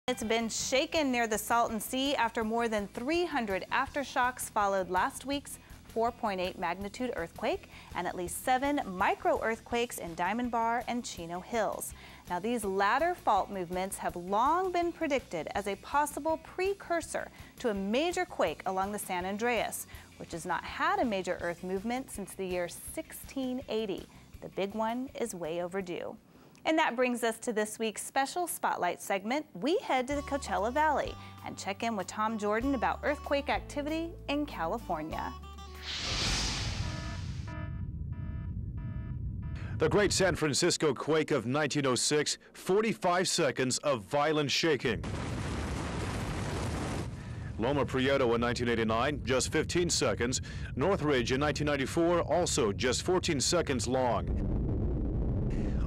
It's been shaken near the Salton Sea after more than 300 aftershocks followed last week's 4.8 magnitude earthquake and at least 7 micro earthquakes in Diamond Bar and Chino Hills. Now, these latter fault movements have long been predicted as a possible precursor to a major quake along the San Andreas, which has not had a major earth movement since the year 1680. The big one is way overdue. And that brings us to this week's special Spotlight segment. We head to the Coachella Valley and check in with Tom Jordan about earthquake activity in California. The Great San Francisco Quake of 1906, 45 seconds of violent shaking. Loma Prieta in 1989, just 15 seconds. Northridge in 1994, also just 14 seconds long.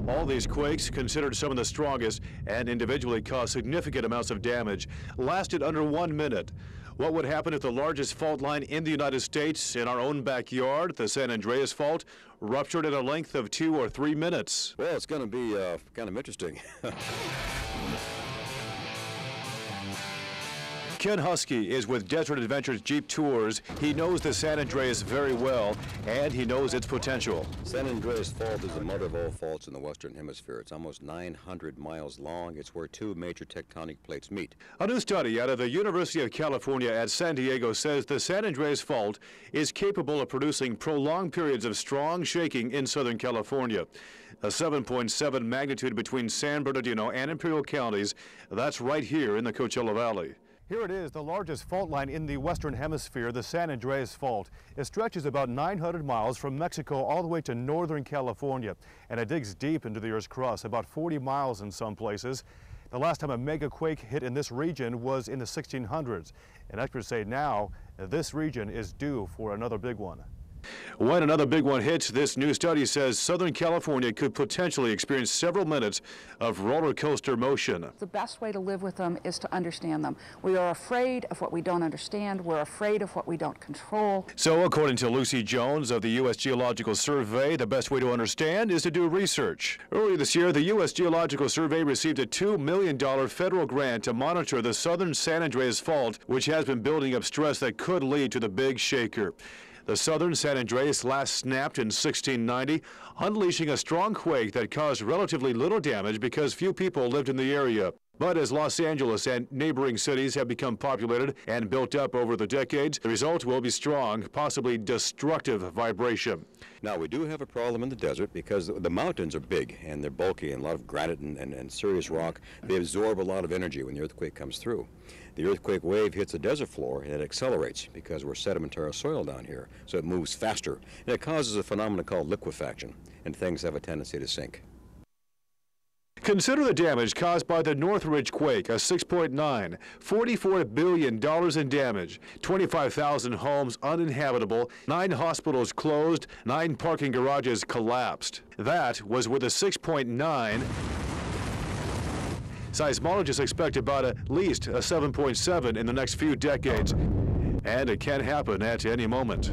All these quakes, considered some of the strongest and individually caused significant amounts of damage, lasted under 1 minute. What would happen if the largest fault line in the United States, in our own backyard, the San Andreas Fault, ruptured at a length of 2 or 3 minutes? Well, it's going to be kind of interesting. Ken Husky is with Desert Adventures Jeep Tours. He knows the San Andreas very well, and he knows its potential. San Andreas Fault is the mother of all faults in the Western Hemisphere. It's almost 900 miles long. It's where 2 major tectonic plates meet. A new study out of the University of California at San Diego says the San Andreas Fault is capable of producing prolonged periods of strong shaking in Southern California. A 7.7 magnitude between San Bernardino and Imperial counties. That's right here in the Coachella Valley. Here it is, the largest fault line in the Western Hemisphere, the San Andreas Fault. It stretches about 900 miles from Mexico all the way to Northern California, and it digs deep into the Earth's crust, about 40 miles in some places. The last time a mega quake hit in this region was in the 1600s, and experts say now this region is due for another big one. When another big one hits, this new study says Southern California could potentially experience several minutes of roller coaster motion. The best way to live with them is to understand them. We are afraid of what we don't understand. We're afraid of what we don't control. So according to Lucy Jones of the U.S. Geological Survey, the best way to understand is to do research. Earlier this year, the U.S. Geological Survey received a $2 million federal grant to monitor the southern San Andreas Fault, which has been building up stress that could lead to the big shaker. The southern San Andreas last snapped in 1690, unleashing a strong quake that caused relatively little damage because few people lived in the area. But as Los Angeles and neighboring cities have become populated and built up over the decades, the result will be strong, possibly destructive vibration. Now, we do have a problem in the desert because the mountains are big and they're bulky and a lot of granite and serious rock. They absorb a lot of energy when the earthquake comes through. The earthquake wave hits the desert floor and it accelerates because we're sedimentary soil down here, so it moves faster. And it causes a phenomenon called liquefaction, and things have a tendency to sink. Consider the damage caused by the Northridge quake, a 6.9, $44 billion in damage, 25,000 homes uninhabitable, 9 hospitals closed, 9 parking garages collapsed. That was with a 6.9. Seismologists expect about at least a 7.7 in the next few decades, and it can happen at any moment.